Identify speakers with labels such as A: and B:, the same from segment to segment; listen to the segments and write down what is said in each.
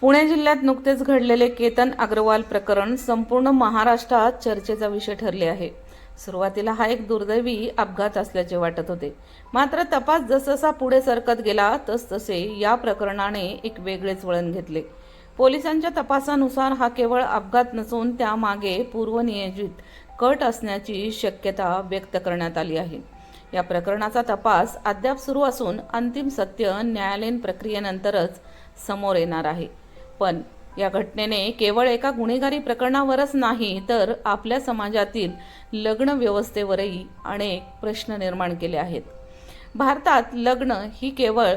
A: पुणे जिल्ह्यात नुकतेच घडलेले केतन अग्रवाल प्रकरण संपूर्ण महाराष्ट्रात चर्चेचा विषय ठरले आहे। सुरुवातीला हा एक दुर्दैवी अपघात असल्याचे वाटत होते, मात्र तपास जसजसा पुढे सरकत गेला तसतसे या प्रकरणाने एक वेगळेच वळण घेतले। पोलिसांच्या तपासानुसार हा केवळ अपघात नसून त्यामागे पूर्वनियोजित कट असण्याची शक्यता व्यक्त करण्यात आली आहे। या प्रकरणाचा तपास अद्याप सुरू असून अंतिम सत्य न्यायालयीन प्रक्रियेनंतरच समोर येणार आहे। पण या घटनेने केवळ एका गुन्हेगारी प्रकरणावरच नाही तर आपल्या समाजातील लग्न व्यवस्थेवरही अनेक प्रश्न निर्माण केले आहेत। भारतात लग्न ही केवळ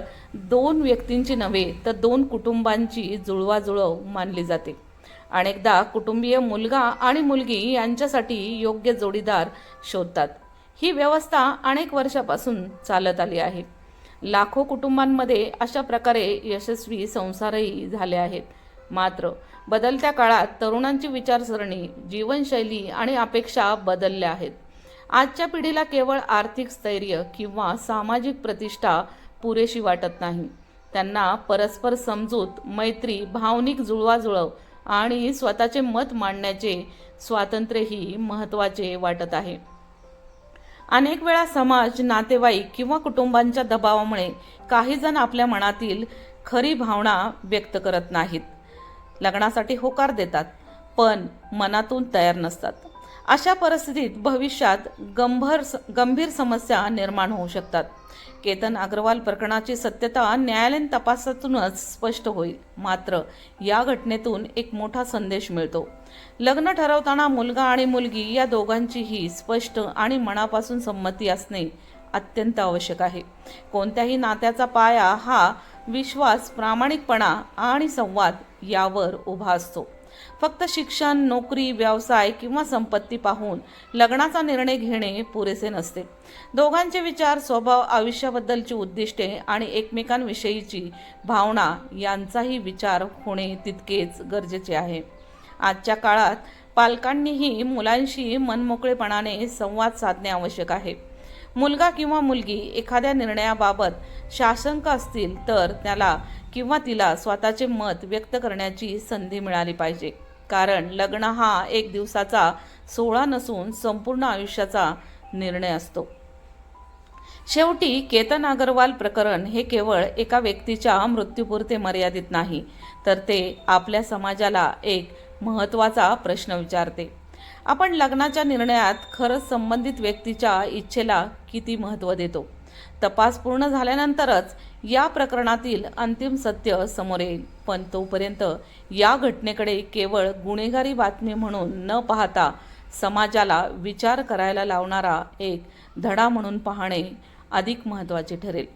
A: दोन व्यक्तींची नव्हे तर दोन कुटुंबांची जुळवाजुळव मानली जाते। अनेकदा कुटुंबीय मुलगा आणि मुलगी यांच्यासाठी योग्य जोडीदार शोधतात। ही व्यवस्था अनेक वर्षापासून चालत आली आहे। लाखो कुटुंबांमध्ये अशा प्रकारे यशस्वी संसारही झाले आहेत। मात्र बदलत्या काळात तरुणांची विचारसरणी, जीवनशैली आणि अपेक्षा बदलल्या आहेत। आजच्या पिढीला केवळ आर्थिक स्थैर्य किंवा सामाजिक प्रतिष्ठा पुरेशी वाटत नाही। त्यांना परस्पर समजूत, मैत्री, भावनिक जुळवाजुळव आणि स्वतःचे मत मांडण्याचे स्वातंत्र्यही महत्त्वाचे वाटत आहे। अनेक वेळा समाज, नातेवाईक किंवा कुटुंबांच्या दबावामुळे काही जण आपल्या मनातील खरी भावना व्यक्त करत नाहीत। लग्नासाठी होकार देतात पण मनातून तयार नसतात। अशा परिस्थितीत भविष्यात गंभीर समस्या निर्माण होऊ शकतात। केतन अग्रवाल प्रकरणाची सत्यता न्यायालयीन तपासातूनच स्पष्ट होईल। मात्र या घटनेतून एक मोठा संदेश मिळतो। लग्न ठरवताना मुलगा आणि मुलगी या दोघांचीही स्पष्ट आणि मनापासून संमती असणे अत्यंत आवश्यक आहे। कोणत्याही नात्याचा पाया हा विश्वास, प्रामाणिकपणा आणि संवाद यावर उभा असतो। फक्त शिक्षण, नोकरी, व्यवसाय किंवा संपत्ती पाहून लग्नाचा निर्णय घेणे पुरेसे नसते। दोघांचे विचार, स्वभाव, आयुष्याबद्दलची उद्दिष्टे आणि एकमेकांविषयीची भावना यांचाही विचार होणे तितकेच गरजेचे आहे। आजच्या काळात पालकांनीही मुलांशी मनमोकळेपणाने संवाद साधणे आवश्यक आहे। मुलगा किंवा मुलगी एखाद्या निर्णयाबाबत साशंक असतील तर त्याला किंवा तिला स्वतःचे मत व्यक्त करण्याची संधी मिळाली पाहिजे। कारण लग्न हा एक दिवसाचा सोहळा नसून संपूर्ण आयुष्याचा निर्णय असतो। शेवटी केतन अग्रवाल प्रकरण हे केवळ एका व्यक्तीच्या मृत्यूपुरते मर्यादित नाही, तर ते आपल्या समाजाला एक महत्त्वाचा प्रश्न विचारते। आपण लग्नाच्या निर्णयात खरंच संबंधित व्यक्तीच्या इच्छेला किती महत्त्व देतो? तपास पूर्ण झाल्यानंतरच या प्रकरणातील अंतिम सत्य समोर येईल। पण तोपर्यंत या घटनेकडे केवळ गुन्हेगारी बातमी म्हणून न पाहता समाजाला विचार करायला लावणारा एक धडा म्हणून पाहणे अधिक महत्त्वाचे ठरेल।